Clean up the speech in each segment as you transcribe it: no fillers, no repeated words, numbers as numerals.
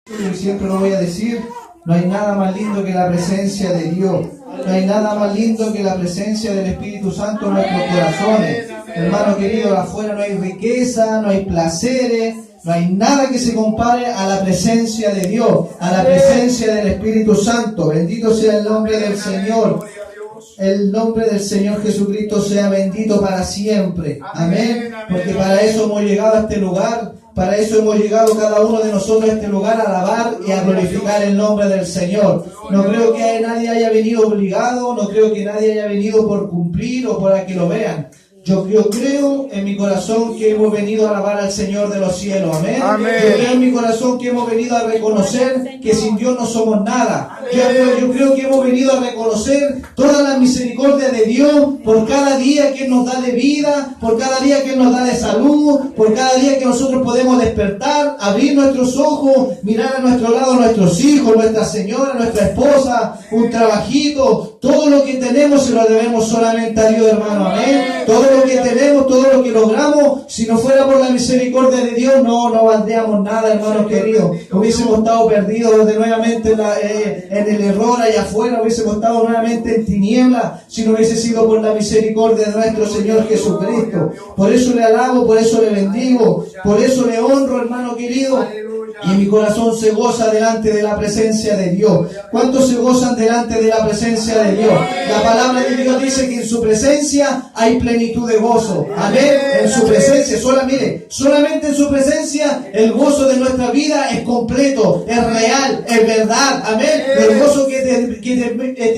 Y siempre lo voy a decir, no hay nada más lindo que la presencia de Dios. No hay nada más lindo que la presencia del Espíritu Santo en nuestros corazones. Hermano querido, afuera no hay riqueza, no hay placeres, no hay nada que se compare a la presencia de Dios, a la presencia del Espíritu Santo. Bendito sea el nombre del Señor. El nombre del Señor Jesucristo sea bendito para siempre. Amén. Porque para eso hemos llegado a este lugar. Para eso hemos llegado cada uno de nosotros a este lugar a alabar y a glorificar el nombre del Señor. No creo que nadie haya venido obligado, no creo que nadie haya venido por cumplir o para que lo vean. Yo creo en mi corazón que hemos venido a alabar al Señor de los cielos. Amén. Amén. Yo creo en mi corazón que hemos venido a reconocer que sin Dios no somos nada. Yo creo que hemos venido a reconocer toda la misericordia de Dios por cada día que Él nos da de vida, por cada día que Él nos da de salud, por cada día que nosotros podemos despertar, abrir nuestros ojos, mirar a nuestro lado a nuestros hijos, nuestra señora, nuestra esposa, un trabajito. Todo lo que tenemos se lo debemos solamente a Dios, hermano. Amén. Todo lo que tenemos, todo lo que logramos, si no fuera por la misericordia de Dios, no valdríamos nada, hermanos queridos. Hubiésemos estado perdidos de nuevamente en el error allá afuera, hubiésemos estado nuevamente en tinieblas, si no hubiese sido por la misericordia de nuestro Señor Jesucristo. Por eso le alabo, por eso le bendigo, por eso le honro, hermano querido. Y mi corazón se goza delante de la presencia de Dios. ¿Cuántos se gozan delante de la presencia de Dios? La palabra de Dios dice que en su presencia hay plenitud de gozo. Amén. En su presencia, solamente en su presencia el gozo de nuestra vida es completo, es real, es verdad. Amén. El gozo que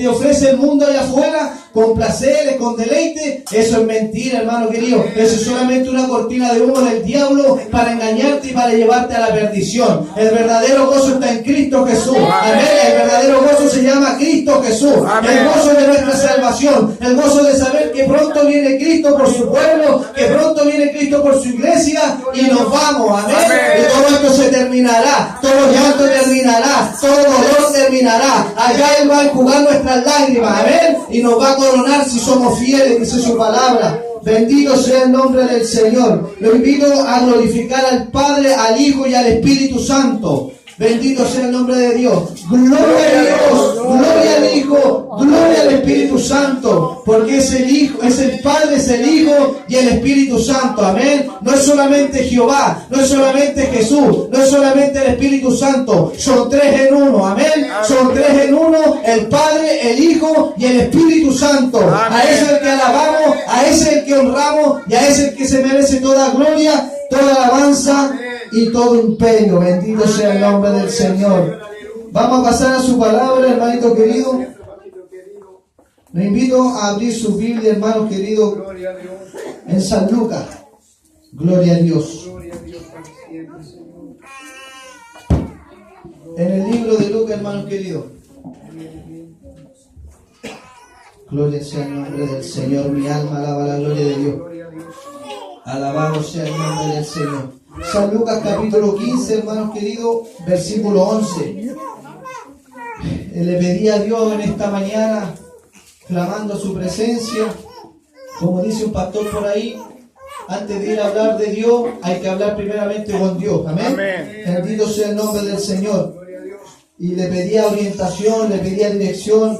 te ofrece el mundo allá afuera, con placeres, con deleite, eso es mentira, hermano querido. Eso es solamente una cortina de humo del diablo para engañarte y para llevarte a la perdición. El verdadero gozo está en Cristo Jesús. Amén. El verdadero gozo se llama Cristo Jesús. El gozo de nuestra salvación. El gozo de saber que pronto viene Cristo por su pueblo, que pronto viene Cristo por su iglesia y nos vamos. Amén. Y todo esto se terminará. Todo llanto terminará. Todo dolor terminará. Allá Él va a enjugar nuestras lágrimas. Amén. Y nos va a coronar si somos fieles, dice su palabra. Bendito sea el nombre del Señor. Lo invito a glorificar al Padre, al Hijo y al Espíritu Santo. Bendito sea el nombre de Dios. Gloria a Dios, gloria al Hijo, gloria al Espíritu Santo. Porque es el Hijo, es el Padre, es el Hijo y el Espíritu Santo. Amén. No es solamente Jehová, no es solamente Jesús, no es solamente el Espíritu Santo. Son tres en uno. Amén. Son tres en uno: el Padre, el Hijo y el Espíritu Santo. A ese es el que alabamos, a ese es el que honramos y a ese es el que se merece toda gloria, toda alabanza y todo imperio. Bendito sea el nombre del Señor. Vamos a pasar a su palabra, hermanito querido. Le invito a abrir su Biblia, hermanos queridos, en San Lucas. Gloria a Dios. En el libro de Lucas, hermanos queridos. Gloria sea el nombre del Señor. Mi alma alaba la gloria de Dios. Alabado sea el nombre del Señor. San Lucas capítulo 15, hermanos queridos, versículo 11. Le pedí a Dios en esta mañana, clamando su presencia, como dice un pastor por ahí, antes de ir a hablar de Dios, hay que hablar primeramente con Dios. Amén. Bendito sea el nombre del Señor. Y le pedía orientación, le pedía dirección,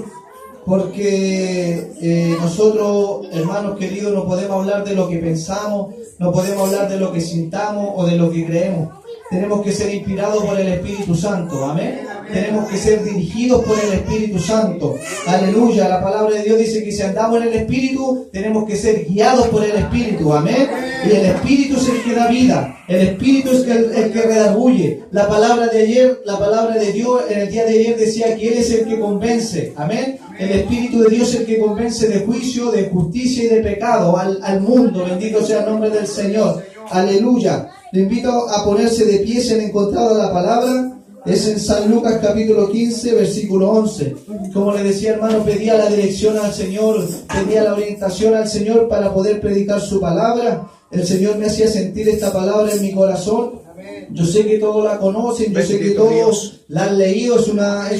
porque nosotros, hermanos queridos, no podemos hablar de lo que pensamos, no podemos hablar de lo que sintamos o de lo que creemos. Tenemos que ser inspirados por el Espíritu Santo. Amén. Tenemos que ser dirigidos por el Espíritu Santo. Aleluya. La palabra de Dios dice que si andamos en el Espíritu, tenemos que ser guiados por el Espíritu. Amén. Y el Espíritu es el que da vida. El Espíritu es el que redarguye. La palabra de ayer, la palabra de Dios en el día de ayer decía que Él es el que convence. Amén. El Espíritu de Dios es el que convence de juicio, de justicia y de pecado al mundo. Bendito sea el nombre del Señor. Aleluya. Le invito a ponerse de pie si han encontrado la palabra. Es en San Lucas capítulo 15, versículo 11. Como le decía, hermano, pedía la dirección al Señor, pedía la orientación al Señor para poder predicar su palabra. El Señor me hacía sentir esta palabra en mi corazón. Yo sé que todos la conocen, yo sé que todos la han leído. Es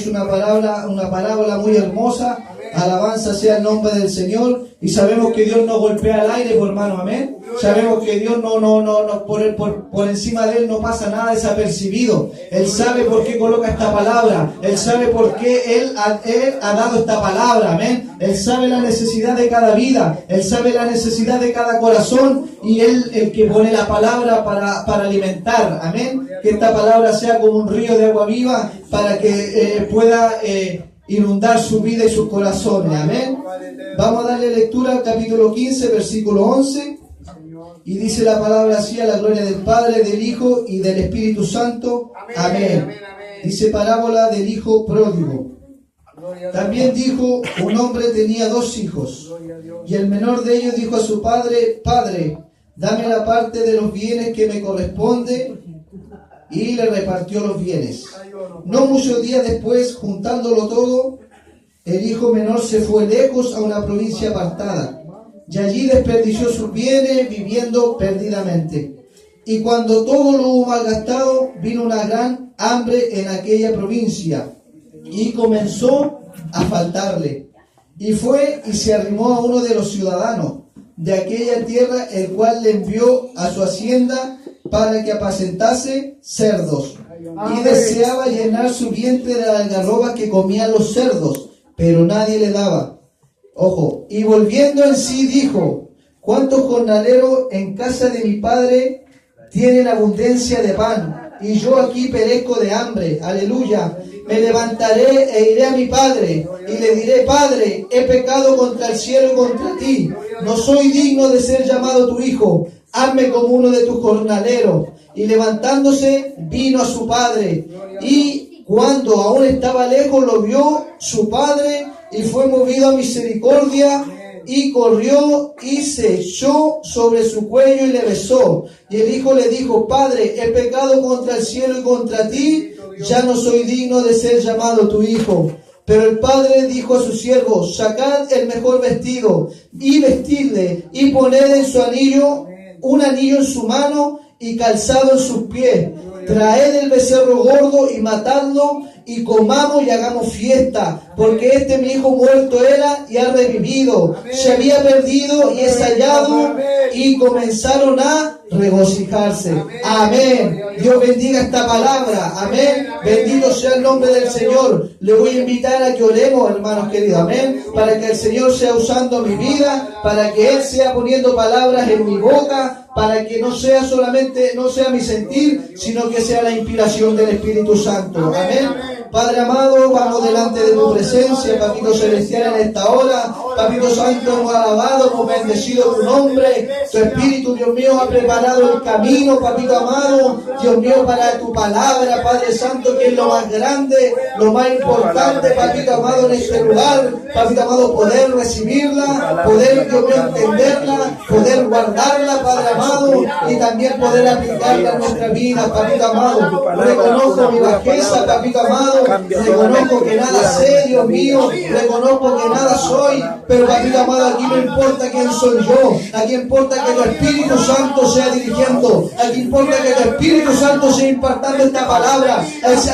una parábola muy hermosa, Alabanza sea el nombre del Señor. Y sabemos que Dios no golpea al aire, por hermano, amén. Sabemos que Dios no por encima de Él no pasa nada desapercibido. Él sabe por qué coloca esta palabra. Él sabe por qué Él ha dado esta palabra, amén. Él sabe la necesidad de cada vida. Él sabe la necesidad de cada corazón. Y Él el que pone la palabra para alimentar, amén. Que esta palabra sea como un río de agua viva para que pueda inundar su vida y sus corazones, amén. Vamos a darle lectura al capítulo 15, versículo 11. Y dice la palabra así: a la gloria del Padre, del Hijo y del Espíritu Santo. Amén. Dice parábola del hijo pródigo. También dijo: un hombre tenía 2 hijos, y el menor de ellos dijo a su padre: Padre, dame la parte de los bienes que me corresponde, y le repartió los bienes. No muchos días después, juntándolo todo, el hijo menor se fue lejos a una provincia apartada, y allí desperdició sus bienes viviendo perdidamente. Y cuando todo lo hubo malgastado, vino una gran hambre en aquella provincia, y comenzó a faltarle. Y fue y se arrimó a uno de los ciudadanos de aquella tierra, el cual le envió a su hacienda para que apacentase cerdos. Y deseaba llenar su vientre de la algarroba que comían los cerdos, pero nadie le daba. Ojo, y volviendo en sí dijo: ¿cuántos jornaleros en casa de mi padre tienen abundancia de pan, y yo aquí perezco de hambre? Aleluya. Me levantaré e iré a mi padre, y le diré: Padre, he pecado contra el cielo y contra ti. No soy digno de ser llamado tu hijo. Hazme como uno de tus jornaleros. Y levantándose, vino a su padre. Y cuando aún estaba lejos, lo vio su padre, y fue movido a misericordia, y corrió y se echó sobre su cuello y le besó. Y el hijo le dijo: Padre, he pecado contra el cielo y contra ti, ya no soy digno de ser llamado tu hijo. Pero el padre dijo a sus siervos: sacad el mejor vestido y vestidle, y poned en su anillo un anillo en su mano y calzado en sus pies. Traed el becerro gordo y matadlo, y comamos y hagamos fiesta, porque este mi hijo muerto era y ha revivido, se había perdido y es hallado. Y comenzaron a regocijarse. Amén. Dios bendiga esta palabra. Amén. Bendito sea el nombre del Señor. Le voy a invitar a que oremos, hermanos queridos. Amén. Para que el Señor sea usando mi vida, para que Él sea poniendo palabras en mi boca, para que no sea mi sentir, sino que sea la inspiración del Espíritu Santo. Amén. Padre amado, vamos delante de tu presencia, Papito Celestial, en esta hora. Papito Santo, hemos alabado, hemos bendecido tu nombre. Tu Espíritu, Dios mío, ha preparado el camino, Papito amado, Dios mío, para tu palabra, Padre Santo, que es lo más grande, lo más importante, Papito amado, en este lugar. Papito amado, poder recibirla, poder, Dios mío, entenderla, poder guardarla, Padre amado, y también poder aplicarla en nuestra vida, Papito amado. Reconozco mi bajeza, Papito amado. Reconozco que nada sé, Dios mío. Reconozco que nada soy. Pero, Papito amado, aquí no importa quién soy yo. Aquí importa que tu Espíritu Santo sea dirigiendo. Aquí importa que tu Espíritu Santo sea impartiendo esta palabra.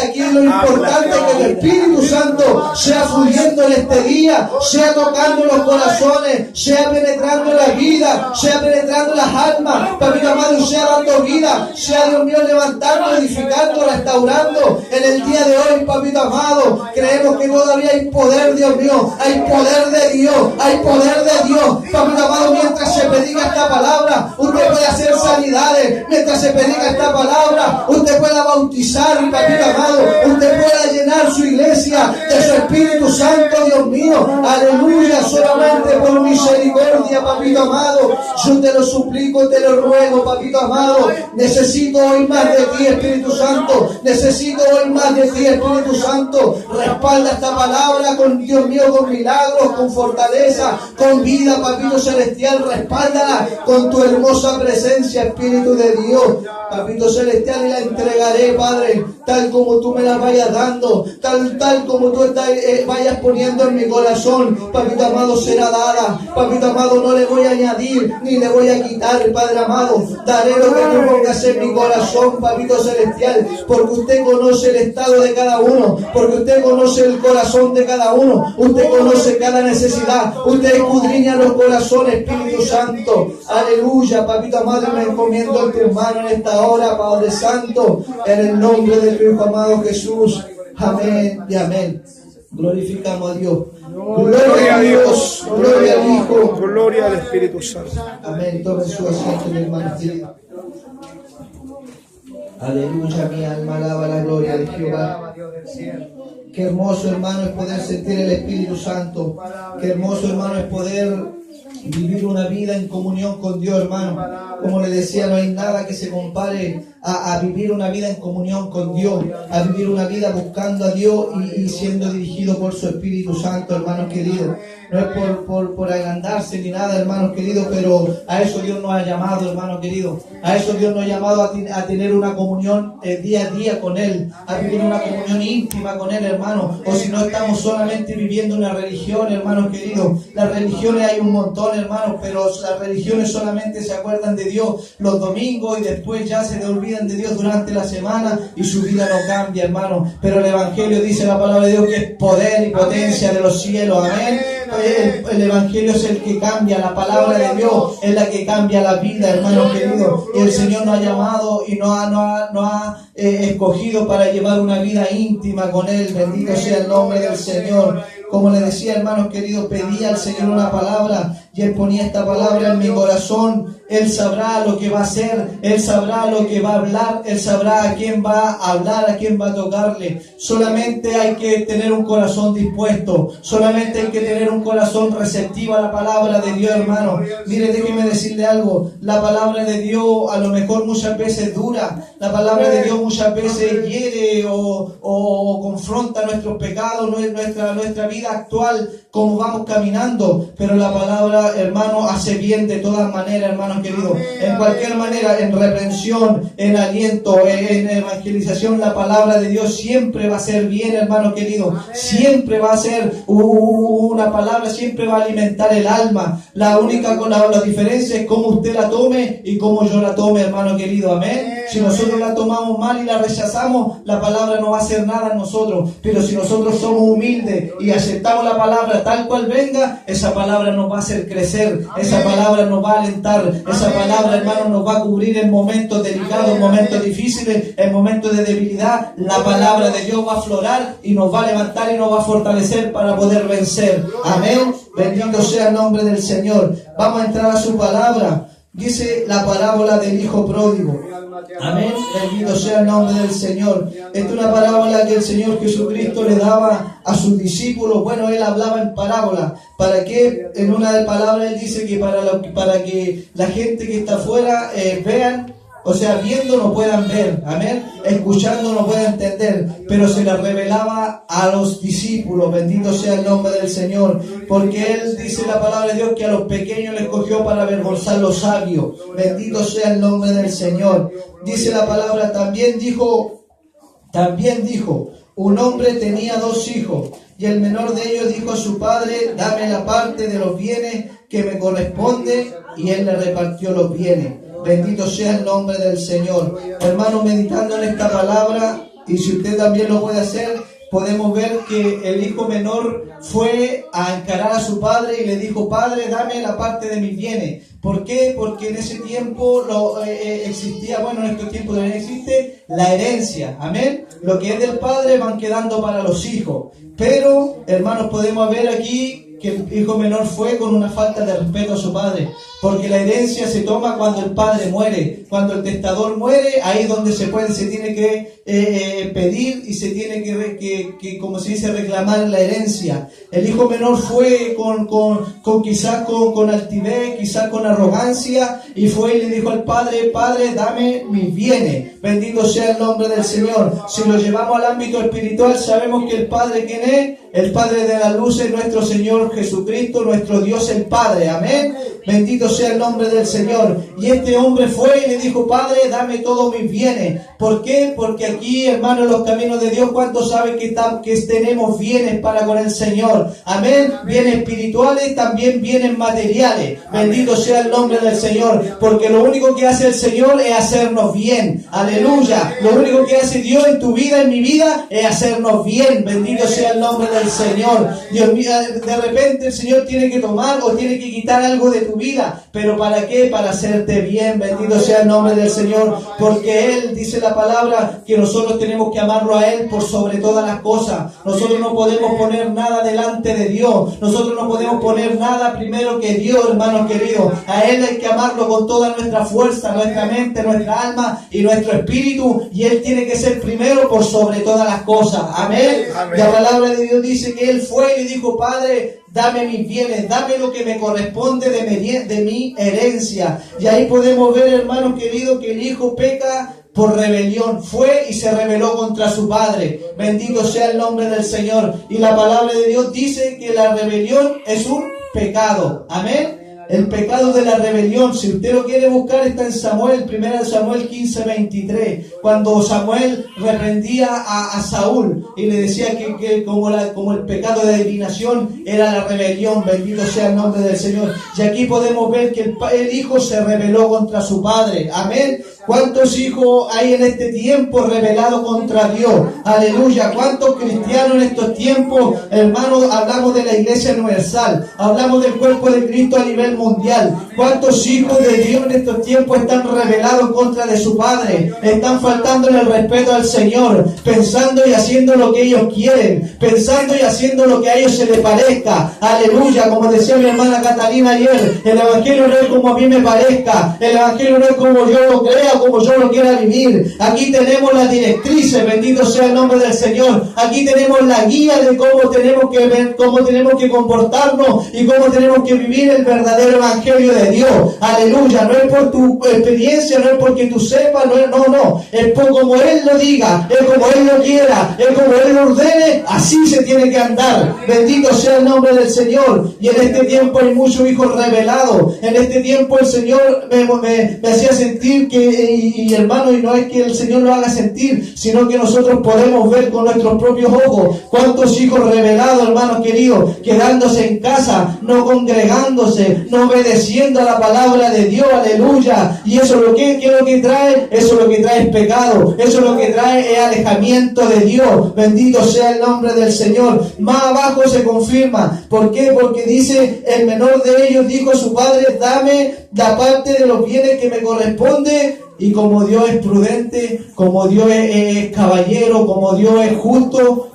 Aquí lo importante es que tu Espíritu Santo sea fluyendo en este día, sea tocando los corazones, sea penetrando la vida, sea penetrando las almas, Papito amado, sea dando vida, sea, Dios mío, levantando, edificando, restaurando en el día de hoy, Papito amado. Creemos que todavía hay poder, Dios mío, hay poder de Dios, hay poder de Dios, Papito amado. Mientras se predica esta palabra, usted puede hacer sanidades. Mientras se predica esta palabra, usted pueda bautizar, Papito amado, usted pueda llenar su iglesia de su Espíritu Santo, Dios mío. Aleluya, solamente por misericordia, Papito amado. Yo te lo suplico, te lo ruego, Papito amado. Necesito hoy más de ti, Espíritu Santo. Necesito hoy más de ti, Espíritu Santo. Respalda esta palabra con, Dios mío, con milagros, con fortaleza, con vida, Papito Celestial. Respáldala con tu hermosa presencia, Espíritu de Dios. Papito Celestial, y la entregaré, Padre, tal como tú me la vayas dando, tal como tú vayas poniendo en mi corazón. Papito amado, será dada. Papito amado, amado, no le voy a añadir ni le voy a quitar, Padre amado. Daré lo que tú pongas en mi corazón, Papito Celestial, porque usted conoce el estado de cada uno, porque usted conoce el corazón de cada uno, usted conoce cada necesidad, usted escudriña los corazones, Espíritu Santo. Aleluya, Papito amado, me encomiendo en tus manos en esta hora, Padre Santo, en el nombre de tu Hijo amado Jesús. Amén y amén. Glorificamos a Dios. Gloria a Dios. Gloria al Hijo. Gloria al Espíritu Santo. Amén. Tomen su asiento, mi hermano querido. Aleluya, mi alma alaba la gloria de Jehová. Qué hermoso, hermano, es poder sentir el Espíritu Santo. Qué hermoso, hermano, es poder vivir una vida en comunión con Dios, hermano. Como le decía, no hay nada que se compare a vivir una vida en comunión con Dios, a vivir una vida buscando a Dios y siendo dirigido por su Espíritu Santo, hermanos queridos. No es por agrandarse ni nada, hermanos queridos, pero a eso Dios nos ha llamado, hermanos queridos. A eso Dios nos ha llamado a tener una comunión día a día con Él, a vivir una comunión íntima con Él, hermanos. O si no, estamos solamente viviendo una religión, hermanos queridos. Las religiones hay un montón, hermanos, pero las religiones solamente se acuerdan de Dios los domingos y después ya se le olvidan de Dios durante la semana y su vida no cambia, hermanos. Pero el Evangelio dice la palabra de Dios que es poder y potencia de los cielos, amén. El Evangelio es el que cambia, la palabra de Dios es la que cambia la vida, hermanos queridos. Y el Señor nos ha llamado y nos ha escogido para llevar una vida íntima con Él. Bendito sea el nombre del Señor. Como le decía, hermanos queridos, pedía al Señor una palabra y Él ponía esta palabra en mi corazón. Él sabrá lo que va a hacer, Él sabrá lo que va a hablar, Él sabrá a quién va a hablar, a quién va a tocarle. Solamente hay que tener un corazón dispuesto, solamente hay que tener un corazón receptivo a la palabra de Dios, hermano. Mire, déjeme decirle algo, la palabra de Dios a lo mejor muchas veces dura, la palabra de Dios muchas veces hiere o confronta nuestros pecados, nuestra vida actual, como vamos caminando, pero la palabra, hermano, hace bien de todas maneras, hermano querido. En cualquier manera, en reprensión, en aliento, en evangelización, la palabra de Dios siempre va a ser bien, hermano querido. Siempre va a ser una palabra, siempre va a alimentar el alma. La diferencia es cómo usted la tome y cómo yo la tome, hermano querido. Amén. Si nosotros la tomamos mal y la rechazamos, la palabra no va a hacer nada en nosotros. Pero si nosotros somos humildes y aceptamos la palabra tal cual venga, esa palabra nos va a hacer crecer, esa palabra nos va a alentar, esa palabra, hermano, nos va a cubrir en momentos delicados, en momentos difíciles, en momentos de debilidad. La palabra de Dios va a aflorar y nos va a levantar y nos va a fortalecer para poder vencer. Amén. Bendito sea el nombre del Señor. Vamos a entrar a su palabra. Dice la parábola del hijo pródigo. Amén. Bendito sea el nombre del Señor. Esta es una parábola que el Señor Jesucristo le daba a sus discípulos. Bueno, Él hablaba en parábola. ¿Para qué? En una de las palabras Él dice que para que la gente que está afuera vean, o sea, viendo no puedan ver, amén, escuchando no puedan entender, pero se la revelaba a los discípulos. Bendito sea el nombre del Señor, porque Él dice la palabra de Dios que a los pequeños les cogió para avergonzar a los sabios. Bendito sea el nombre del Señor. Dice la palabra, también dijo, un hombre tenía 2 hijos, y el menor de ellos dijo a su padre, dame la parte de los bienes que me corresponde, y él le repartió los bienes. Bendito sea el nombre del Señor. Hermano, meditando en esta palabra, y si usted también lo puede hacer, podemos ver que el hijo menor fue a encarar a su padre y le dijo, padre, dame la parte de mis bienes. ¿Por qué? Porque en ese tiempo existía, bueno, en estos tiempos también existe la herencia. Amén. Lo que es del padre van quedando para los hijos. Pero, hermanos, podemos ver aquí que el hijo menor fue con una falta de respeto a su padre, porque la herencia se toma cuando el padre muere, cuando el testador muere, ahí es donde se tiene que pedir y se tiene que como se dice, reclamar la herencia. El hijo menor fue quizás con altivez, quizás con arrogancia, y fue y le dijo al padre, padre, dame mis bienes. Bendito sea el nombre del Señor. Si lo llevamos al ámbito espiritual, sabemos que el padre, ¿quién es? El Padre de la luz es nuestro Señor Señor Jesucristo, nuestro Dios el Padre. Amén. Bendito sea el nombre del Señor. Y este hombre fue y le dijo: Padre, dame todos mis bienes. ¿Por qué? Porque aquí, hermano, en los caminos de Dios, ¿cuántos saben que tenemos bienes para con el Señor? Amén. Bienes espirituales, también bienes materiales. Bendito sea el nombre del Señor. Porque lo único que hace el Señor es hacernos bien. Aleluya. Lo único que hace Dios en tu vida, en mi vida, es hacernos bien. Bendito sea el nombre del Señor. Dios mío, de repente el Señor tiene que tomar o tiene que quitar algo de tu vida. ¿Pero para qué? Para hacerte bien. Bendito sea el nombre del Señor. Porque Él, dice la palabra, que nosotros tenemos que amarlo a Él por sobre todas las cosas. Nosotros no podemos poner nada delante de Dios. Nosotros no podemos poner nada primero que Dios, hermanos queridos. A Él hay que amarlo con toda nuestra fuerza, nuestra mente, nuestra alma y nuestro espíritu. Y Él tiene que ser primero por sobre todas las cosas. Amén. La palabra de Dios dice que Él fue y le dijo: Padre, dame mis bienes, dame lo que me corresponde de mi herencia. Y ahí podemos ver, hermanos queridos, que el hijo peca por rebelión. Fue y se rebeló contra su padre. Bendito sea el nombre del Señor. Y la palabra de Dios dice que la rebelión es un pecado. Amén. El pecado de la rebelión, si usted lo quiere buscar, está en Samuel, 1 Samuel 15:23, cuando Samuel reprendía a Saúl y le decía que como el pecado de adivinación era la rebelión. Bendito sea el nombre del Señor. Y aquí podemos ver que el hijo se rebeló contra su padre. Amén. ¿Cuántos hijos hay en este tiempo rebelados contra Dios? Aleluya. ¿Cuántos cristianos en estos tiempos, hermanos? Hablamos de la Iglesia Universal, hablamos del cuerpo de Cristo a nivel mundial. ¿Cuántos hijos de Dios en estos tiempos están rebelados contra de su Padre? Están faltándole el respeto al Señor, pensando y haciendo lo que ellos quieren, pensando y haciendo lo que a ellos se les parezca. Aleluya. Como decía mi hermana Catalina ayer, el Evangelio no es como a mí me parezca, el Evangelio no es como yo lo crea, como yo lo quiera vivir. Aquí tenemos las directrices, bendito sea el nombre del Señor. Aquí tenemos la guía de cómo tenemos que ver, cómo tenemos que comportarnos y cómo tenemos que vivir el verdadero Evangelio de Dios. Aleluya. No es por tu experiencia, no es porque tú sepas, no. Es por como Él lo diga, es como Él lo quiera, es como Él lo ordene, así se tiene que andar. Bendito sea el nombre del Señor. Y en este tiempo hay muchos hijos revelados. En este tiempo el Señor me hacía sentir que, y hermano, y no es que el Señor lo haga sentir, sino que nosotros podemos ver con nuestros propios ojos cuántos hijos revelados, hermanos queridos, quedándose en casa, no congregándose, no obedeciendo a la palabra de Dios. Aleluya. Y eso lo que trae, eso lo que trae es pecado, eso lo que trae es alejamiento de Dios. Bendito sea el nombre del Señor. Más abajo se confirma. ¿Por qué? Porque dice: el menor de ellos dijo a su padre: dame la parte de los bienes que me corresponde. Y como Dios es prudente, como Dios es caballero, como Dios es justo,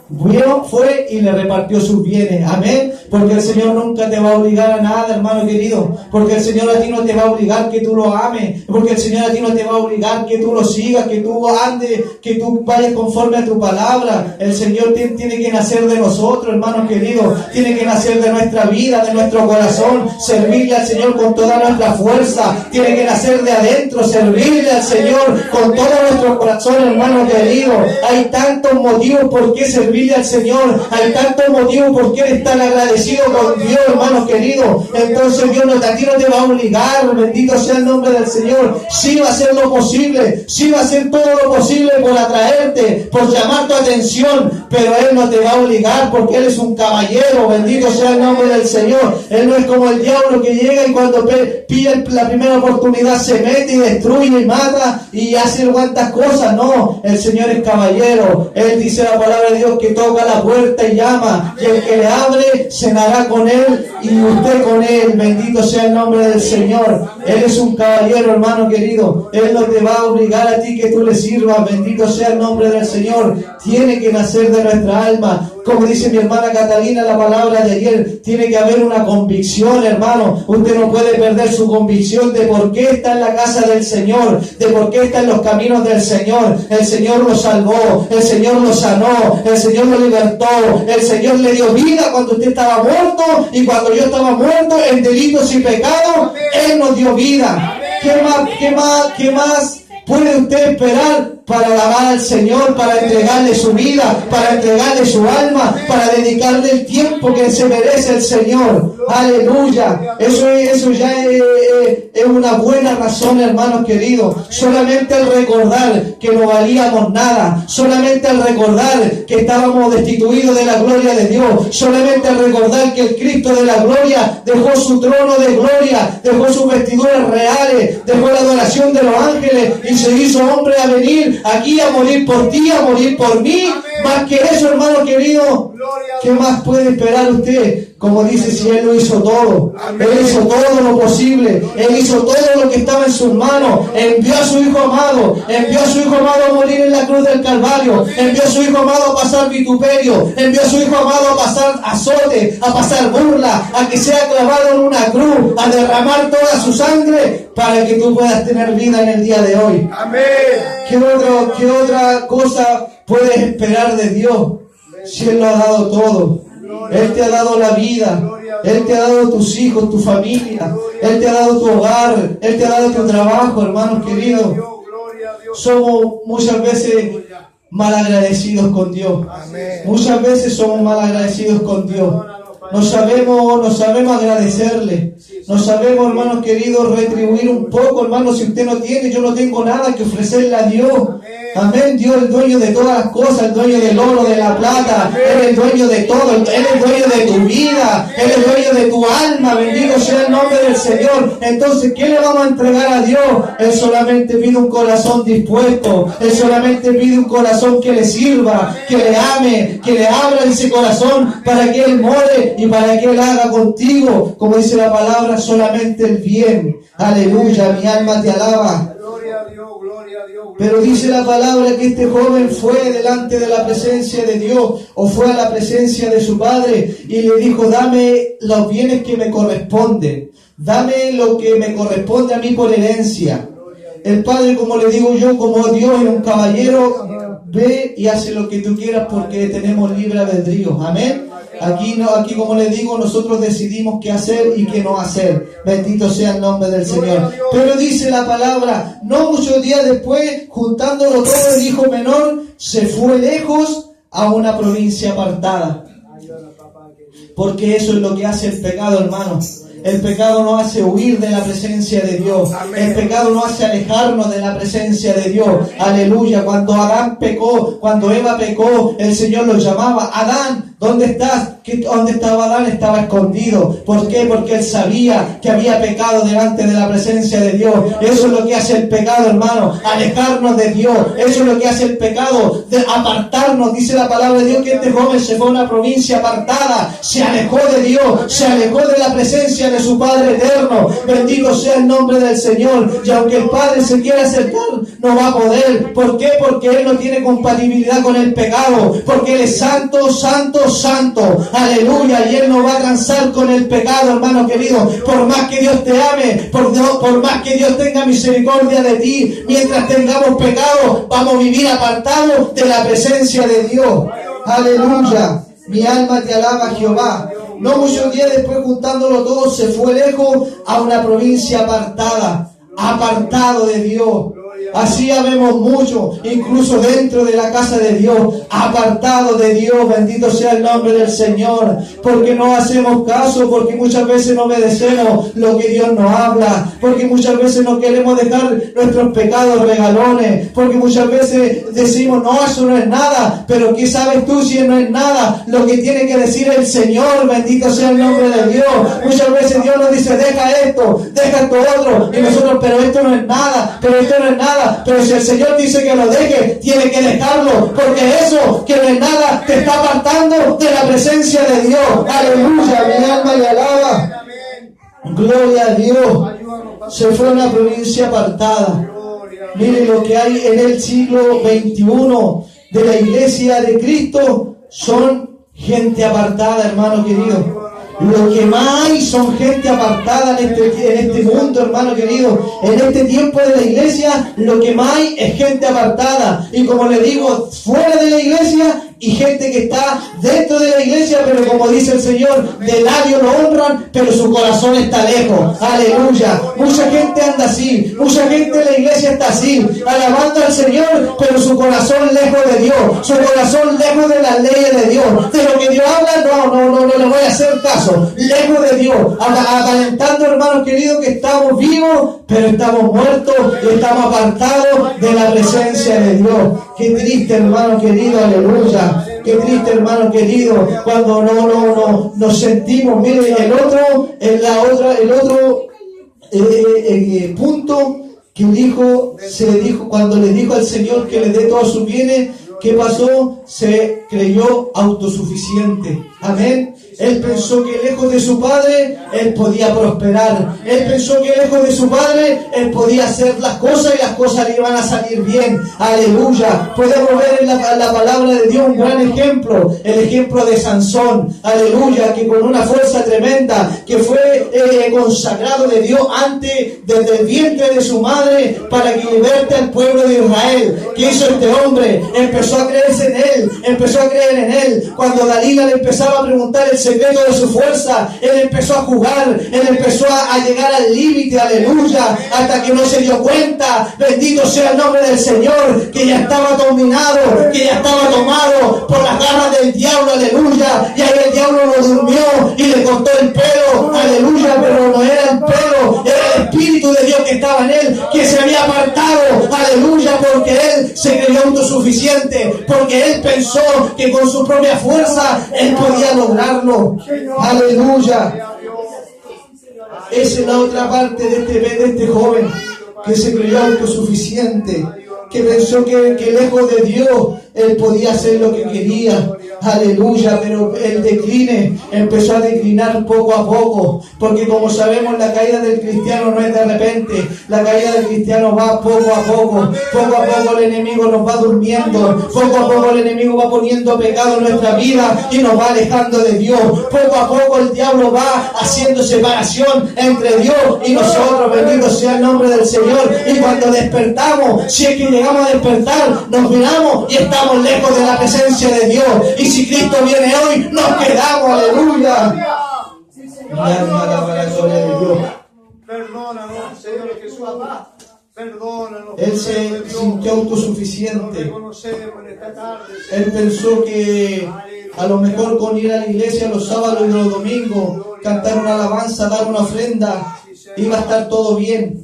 fue y le repartió sus bienes. Amén. Porque el Señor nunca te va a obligar a nada, hermano querido. Porque el Señor a ti no te va a obligar que tú lo ames. Porque el Señor a ti no te va a obligar que tú lo sigas, que tú andes, que tú vayas conforme a tu palabra. El Señor tiene que nacer de nosotros, hermano querido. Tiene que nacer de nuestra vida, de nuestro corazón. Servirle al Señor con toda nuestra fuerza. Tiene que nacer de adentro, servirle al Señor con todo nuestro corazón, hermano querido. Hay tantos motivos por qué servirle al Señor. Hay tantos motivos por qué estar agradecido con Dios, hermanos queridos. Entonces Dios a ti no te va a obligar. Bendito sea el nombre del Señor. Sí va a hacer lo posible, sí va a hacer todo lo posible por atraerte, por llamar tu atención, pero Él no te va a obligar, porque Él es un caballero. Bendito sea el nombre del Señor. Él no es como el diablo que llega y cuando pilla la primera oportunidad se mete y destruye y mata y hace cuantas cosas. No, el Señor es caballero. Él dice la palabra de Dios que toca la puerta y llama, y el que le abre cenará con Él y usted con Él. Bendito sea el nombre del Señor. Él es un caballero, hermano querido. Él no te va a obligar a ti que tú le sirvas. Bendito sea el nombre del Señor. Tiene que nacer de nuestra alma. Como dice mi hermana Catalina, la palabra de ayer, tiene que haber una convicción, hermano. Usted no puede perder su convicción de por qué está en la casa del Señor, de por qué está en los caminos del Señor. El Señor lo salvó, el Señor lo sanó, el Señor lo libertó, el Señor le dio vida cuando usted estaba muerto, y cuando yo estaba muerto en delitos y pecados, Él nos dio vida. ¿Qué más puede usted esperar para alabar al Señor, para entregarle su vida, para entregarle su alma, para dedicarle el tiempo que se merece el Señor. Aleluya. Eso ya es una buena razón, hermanos queridos. Solamente al recordar que no valíamos nada, solamente al recordar que estábamos destituidos de la gloria de Dios, solamente al recordar que el Cristo de la gloria dejó su trono de gloria, dejó sus vestiduras reales, dejó la adoración de los ángeles y se hizo hombre a venir aquí a morir por ti, a morir por mí. Más que eso, hermano querido, ¿qué más puede esperar usted? Como dice, si Él lo hizo todo, Él hizo todo lo posible, Él hizo todo lo que estaba en sus manos, envió a su Hijo amado, envió a su Hijo amado a morir en la cruz del Calvario, envió a su Hijo amado a pasar vituperio, envió a su Hijo amado a pasar azote, a pasar burla, a que sea clavado en una cruz, a derramar toda su sangre para que tú puedas tener vida en el día de hoy. Amén. ¿Qué otra cosa puedes esperar de Dios si Él lo ha dado todo? Él te ha dado la vida, Él te ha dado tus hijos, tu familia, Él te ha dado tu hogar, Él te ha dado tu trabajo, hermanos queridos. Somos muchas veces malagradecidos con Dios. Muchas veces somos malagradecidos con Dios. No sabemos agradecerle. No sabemos, hermanos queridos, retribuir un poco, hermanos. Si usted no tiene, yo no tengo nada que ofrecerle a Dios. Amén. Dios es el dueño de todas las cosas, el dueño del oro, de la plata. Él es el dueño de todo. Él es el dueño de tu vida. Él es el dueño de tu alma. Bendito sea el nombre del Señor. Entonces, ¿qué le vamos a entregar a Dios? Él solamente pide un corazón dispuesto. Él solamente pide un corazón que le sirva, que le ame, que le abra ese corazón para que Él more y para que Él haga contigo, como dice la palabra, solamente el bien. Aleluya, mi alma te alaba. Gloria a Dios, gloria a Dios. Pero dice la palabra que este joven fue delante de la presencia de Dios, o fue a la presencia de su padre, y le dijo, dame los bienes que me corresponden, dame lo que me corresponde a mí por herencia. El padre, como le digo yo, como Dios es un caballero, ve y hace lo que tú quieras porque tenemos libre albedrío. Amén. Aquí como le digo, nosotros decidimos qué hacer y qué no hacer. Bendito sea el nombre del Señor. Pero dice la palabra, no muchos días después, juntándolo todo, el hijo menor se fue lejos a una provincia apartada. Porque eso es lo que hace el pecado, hermanos. El pecado nos hace huir de la presencia de Dios. El pecado nos hace alejarnos de la presencia de Dios. Aleluya. Cuando Adán pecó, cuando Eva pecó, el Señor los llamaba, Adán, ¿dónde estás? ¿Dónde estaba Adán? Estaba escondido. ¿Por qué? Porque él sabía que había pecado delante de la presencia de Dios. Eso es lo que hace el pecado, hermano. Alejarnos de Dios. Eso es lo que hace el pecado. De apartarnos. Dice la palabra de Dios que este joven se fue a una provincia apartada. Se alejó de Dios. Se alejó de la presencia de su Padre eterno. Bendito sea el nombre del Señor. Y aunque el Padre se quiera acercar, no va a poder. ¿Por qué? Porque Él no tiene compatibilidad con el pecado. Porque Él es santo, santo, santo. Aleluya. Y Él no va a transar con el pecado, hermano querido. Por más que Dios te ame, por más que Dios tenga misericordia de ti, mientras tengamos pecado, vamos a vivir apartados de la presencia de Dios. Aleluya. Mi alma te alaba, Jehová. No muchos días después, juntándolo todo, se fue lejos a una provincia apartada, apartado de Dios. Así habemos mucho, incluso dentro de la casa de Dios, apartados de Dios. Bendito sea el nombre del Señor. Porque no hacemos caso, porque muchas veces no obedecemos lo que Dios nos habla, porque muchas veces no queremos dejar nuestros pecados regalones, porque muchas veces decimos, no, eso no es nada. Pero ¿qué sabes tú si no es nada? Lo que tiene que decir el Señor. Bendito sea el nombre de Dios. Muchas veces Dios nos dice, deja esto otro, y nosotros, pero esto no es nada, pero esto no es nada. Pero si el Señor dice que lo deje, tiene que dejarlo, porque eso que no es nada te está apartando de la presencia de Dios. Aleluya, mi alma le alaba. Gloria a Dios. Se fue a una provincia apartada. Mire lo que hay en el siglo XXI de la iglesia de Cristo, son gente apartada, hermano querido. Lo que más hay son gente apartada en este mundo, hermano querido. En este tiempo de la iglesia, lo que más hay es gente apartada. Y como le digo, fuera de la iglesia y gente que está dentro de la iglesia, pero como dice el Señor, de labios lo honran, pero su corazón está lejos. Aleluya. Mucha gente anda así, mucha gente en la iglesia está así, alabando al Señor, pero su corazón lejos de Dios, su corazón lejos de las leyes de Dios, de lo que Dios habla, no le voy a hacer caso, lejos de Dios, aparentando, hermanos queridos, que estamos vivos, pero estamos muertos y estamos apartados de la presencia de Dios. Qué triste, hermano querido, aleluya. Qué triste, hermano querido, cuando no nos sentimos. Mire, el otro punto que se le dijo, cuando le dijo al Señor que le dé todos sus bienes, ¿qué pasó? Se creyó autosuficiente. Amén. Él pensó que lejos de su padre, él podía prosperar. Él pensó que lejos de su padre, él podía hacer las cosas y las cosas le iban a salir bien. Aleluya. Podemos ver en la palabra de Dios un gran ejemplo. El ejemplo de Sansón. Aleluya. Que con una fuerza tremenda, que fue consagrado de Dios antes, desde el vientre de su madre, para que liberte al pueblo de Israel. ¿Qué hizo este hombre? Empezó a creerse en él. Empezó a creer en él. Cuando Dalila le empezaba a preguntar el secreto de su fuerza, él empezó a jugar, él empezó a llegar al límite, aleluya, hasta que no se dio cuenta, bendito sea el nombre del Señor, que ya estaba dominado, que ya estaba tomado por las garras del diablo, aleluya, y ahí el diablo lo durmió y le cortó el pelo, aleluya, pero no era el pelo, era el Espíritu de Dios que estaba en él, que se había apartado, aleluya, porque él se creyó autosuficiente, porque él pensó que con su propia fuerza él podía lograrlo. Aleluya. Esa es la otra parte de este joven que se creyó autosuficiente, que pensó que lejos de Dios él podía hacer lo que quería. Aleluya, pero el decline empezó a declinar poco a poco, porque como sabemos, la caída del cristiano no es de repente, la caída del cristiano va poco a poco el enemigo nos va durmiendo, poco a poco el enemigo va poniendo pecado en nuestra vida y nos va alejando de Dios, poco a poco el diablo va haciendo separación entre Dios y nosotros, bendito sea el nombre del Señor, y cuando despertamos, si es que llegamos a despertar, nos miramos y estamos lejos de la presencia de Dios, y si Cristo viene hoy, nos quedamos, aleluya. Mi alma alaba la gloria de Dios. Perdónanos, Señor Jesús. Perdónanos. Él se sintió autosuficiente. Él pensó que a lo mejor con ir a la iglesia los sábados y los domingos, cantar una alabanza, dar una ofrenda, iba a estar todo bien.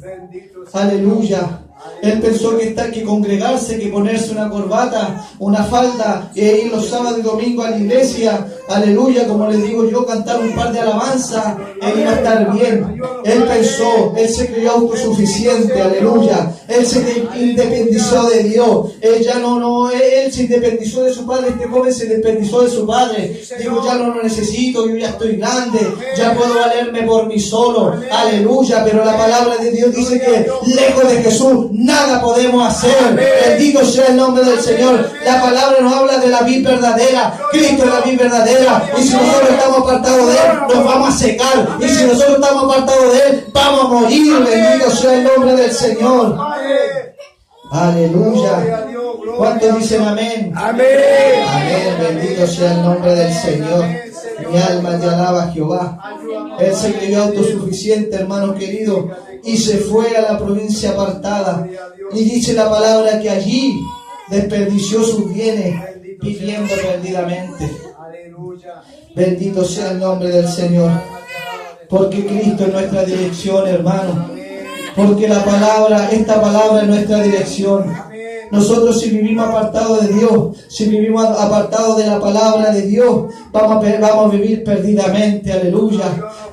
Aleluya. Él pensó que congregarse, que ponerse una corbata, una falda, e ir los sábados y domingos a la iglesia, aleluya, como les digo yo, cantar un par de alabanzas, él iba a estar bien. Él pensó, él se creyó autosuficiente, aleluya. Él se independizó de Dios. Él se independizó de su padre. Este joven se independizó de su padre. Digo, ya no lo necesito, yo ya estoy grande, ya puedo valerme por mí solo, aleluya. Pero la palabra de Dios dice que lejos de Jesús nada podemos hacer. Bendito sea el nombre del Señor. La palabra nos habla de la vid verdadera. Cristo es la vid verdadera. Y si nosotros estamos apartados de Él, nos vamos a secar. Y si nosotros estamos apartados de Él, vamos a morir. Bendito sea el nombre del Señor. Aleluya. ¿Cuántos dicen amén? Amén. Amén. Bendito sea el nombre del Señor. Mi alma te alaba a Jehová. Él se creyó autosuficiente, hermano querido, y se fue a la provincia apartada. Y dice la palabra que allí desperdició sus bienes viviendo perdidamente. Bendito sea el nombre del Señor. Porque Cristo es nuestra dirección, hermano. Porque esta palabra es nuestra dirección. Nosotros, si vivimos apartados de Dios, si vivimos apartados de la palabra de Dios, vamos a vivir perdidamente, aleluya.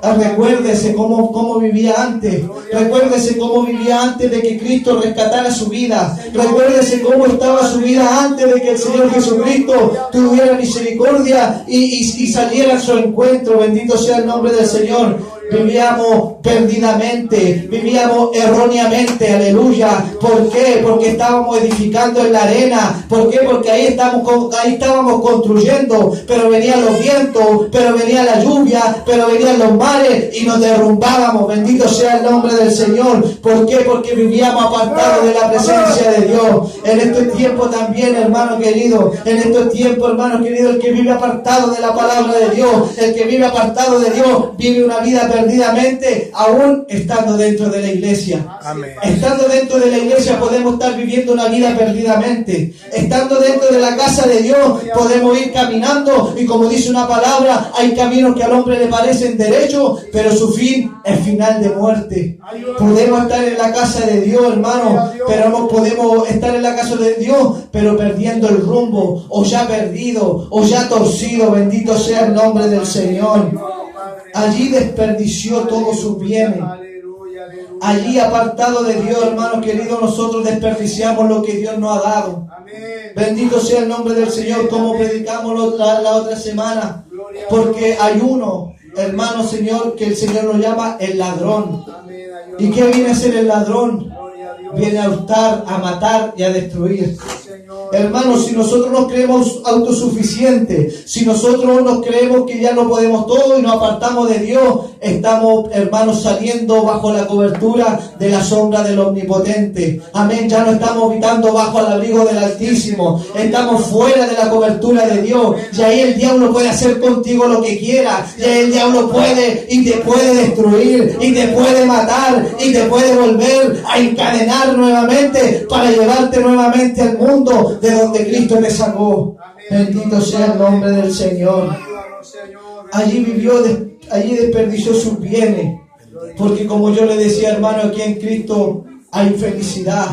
Recuérdese cómo vivía antes. Recuérdese cómo vivía antes de que Cristo rescatara su vida. Recuérdese cómo estaba su vida antes de que el Señor Jesucristo tuviera misericordia y saliera a su encuentro. Bendito sea el nombre del Señor. vivíamos perdidamente, vivíamos erróneamente, aleluya. ¿Por qué? Porque estábamos edificando en la arena. ¿Por qué? Porque ahí estábamos construyendo, pero venían los vientos, pero venía la lluvia, pero venían los mares y nos derrumbábamos. Bendito sea el nombre del Señor. ¿Por qué? Porque vivíamos apartados de la presencia de Dios. En estos tiempos también, hermano querido, en estos tiempos, hermano querido, el que vive apartado de la palabra de Dios, el que vive apartado de Dios, vive una vida perdidamente, aún estando dentro de la iglesia. Amén. Estando dentro de la iglesia podemos estar viviendo una vida perdidamente. Estando dentro de la casa de Dios podemos ir caminando y como dice una palabra, hay caminos que al hombre le parecen derechos, pero su fin es final de muerte. Podemos estar en la casa de Dios, hermano, pero no podemos estar en la casa de Dios, pero perdiendo el rumbo, o ya perdido, o ya torcido. Bendito sea el nombre del Señor. Allí desperdició todos sus bienes. Allí apartado de Dios, hermano querido, nosotros desperdiciamos lo que Dios nos ha dado. Bendito sea el nombre del Señor, como predicamos la otra semana. Porque hay uno, hermano Señor, que el Señor lo llama el ladrón. ¿Y qué viene a ser el ladrón? Viene a hurtar, a matar y a destruir. Hermanos, si nosotros nos creemos autosuficientes, si nosotros nos creemos que ya lo podemos todo y nos apartamos de Dios, estamos, hermanos, saliendo bajo la cobertura de la sombra del Omnipotente. Amén, ya no estamos habitando bajo el abrigo del Altísimo, estamos fuera de la cobertura de Dios. Y ahí el diablo puede hacer contigo lo que quiera, y ahí el diablo puede y te puede destruir, y te puede matar, y te puede volver a encadenar nuevamente para llevarte nuevamente al mundo de donde Cristo te sacó. Bendito sea el nombre del Señor. Allí vivió, allí desperdició sus bienes, porque como yo le decía, hermano, aquí en Cristo hay felicidad,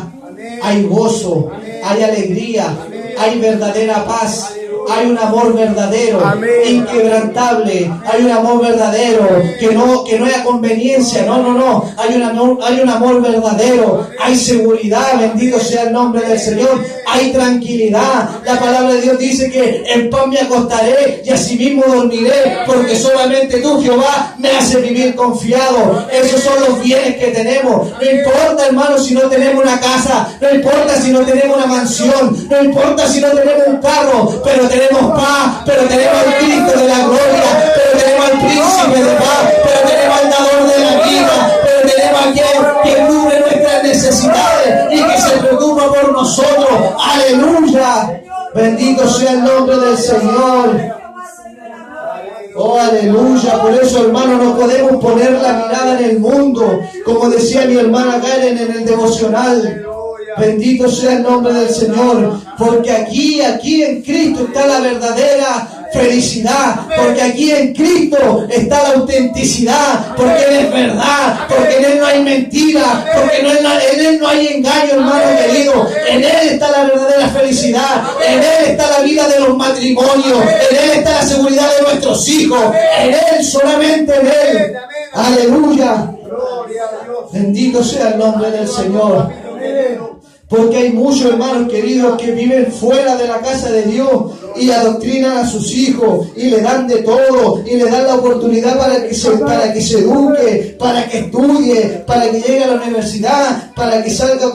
hay gozo, hay alegría, hay verdadera paz. Hay un amor verdadero, inquebrantable. Hay un amor verdadero que no es a conveniencia. No. Hay un amor verdadero. Hay seguridad. Bendito sea el nombre del Señor. Hay tranquilidad. La palabra de Dios dice que en paz me acostaré y asimismo dormiré, porque solamente tú, Jehová, me hace vivir confiado. Esos son los bienes que tenemos. No importa, hermano, si no tenemos una casa. No importa si no tenemos una mansión. No importa si no tenemos un carro. Pero tenemos paz, pero tenemos al Cristo de la gloria, pero tenemos al príncipe de paz, pero tenemos al dador de la vida, pero tenemos a quien cubre nuestras necesidades y que se preocupa por nosotros. Aleluya. Bendito sea el nombre del Señor. Oh, aleluya. Por eso, hermano, no podemos poner la mirada en el mundo, como decía mi hermana Karen en el devocional. Bendito sea el nombre del Señor, porque aquí en Cristo está la verdadera felicidad, porque aquí en Cristo está la autenticidad, porque Él es verdad, porque en Él no hay mentira, porque en Él no hay engaño, hermano querido. En Él está la verdadera felicidad, en Él está la vida de los matrimonios, en Él está la seguridad de nuestros hijos, en Él, solamente en Él. Aleluya. Bendito sea el nombre del Señor. Porque hay muchos hermanos queridos que viven fuera de la casa de Dios y adoctrinan a sus hijos y le dan de todo y le dan la oportunidad para que se eduque, para que estudie, para que llegue a la universidad, para que salga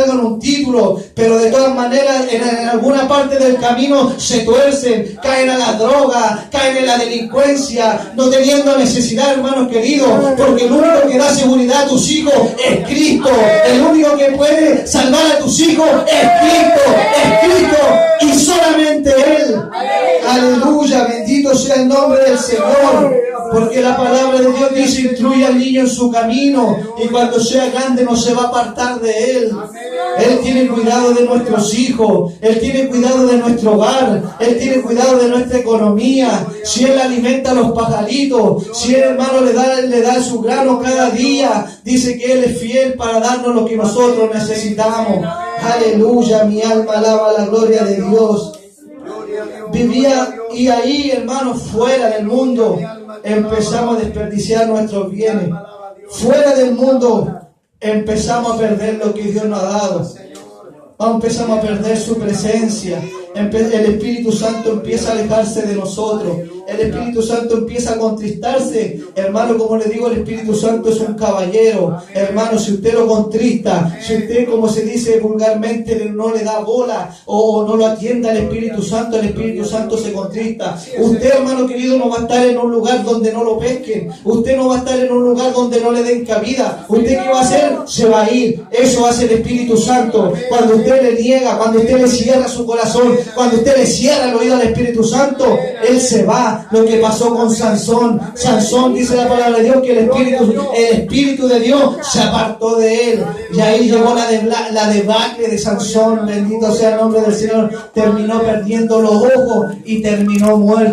con un título, pero de todas maneras en alguna parte del camino se tuercen, caen a la droga, caen en la delincuencia, no teniendo necesidad, hermanos queridos, porque el único que da seguridad a tus hijos es Cristo. El único que puede salvar a tus hijos es Cristo y solamente Él. Aleluya, bendito sea el nombre del Señor, porque la palabra de Dios dice: instruye al niño en su camino y cuando sea grande no se va a apartar de él. Él tiene cuidado de nuestros hijos, Él tiene cuidado de nuestro hogar, Él tiene cuidado de nuestra economía. Si Él alimenta a los pajaritos, si Él, hermano, le da su grano cada día, dice que Él es fiel para darnos lo que nosotros necesitamos. Aleluya, mi alma alaba la gloria de Dios. Vivía, y ahí, hermano, fuera del mundo empezamos a desperdiciar nuestros bienes. Fuera del mundo empezamos a perder lo que Dios nos ha dado. Empezamos a perder su presencia. El Espíritu Santo empieza a alejarse de nosotros. El el Espíritu Santo empieza a contristarse, hermano, como le digo, el Espíritu Santo es un caballero. Hermano, si usted lo contrista, si usted, como se dice vulgarmente, no le da bola o no lo atiende al Espíritu Santo, el Espíritu Santo se contrista. Usted, hermano querido, no va a estar en un lugar donde no lo pesquen. Usted no va a estar en un lugar donde no le den cabida. ¿Usted qué va a hacer? Se va a ir. Eso hace el Espíritu Santo. Cuando usted le niega, cuando usted le cierra su corazón, cuando usted le cierra el oído al Espíritu Santo, Él se va. Lo que pasó con Sansón. Sansón, dice la palabra de Dios, que el Espíritu de Dios se apartó de él. Y ahí llegó la debacle de Sansón. Bendito sea el nombre del Señor. Terminó perdiendo los ojos y terminó muerto.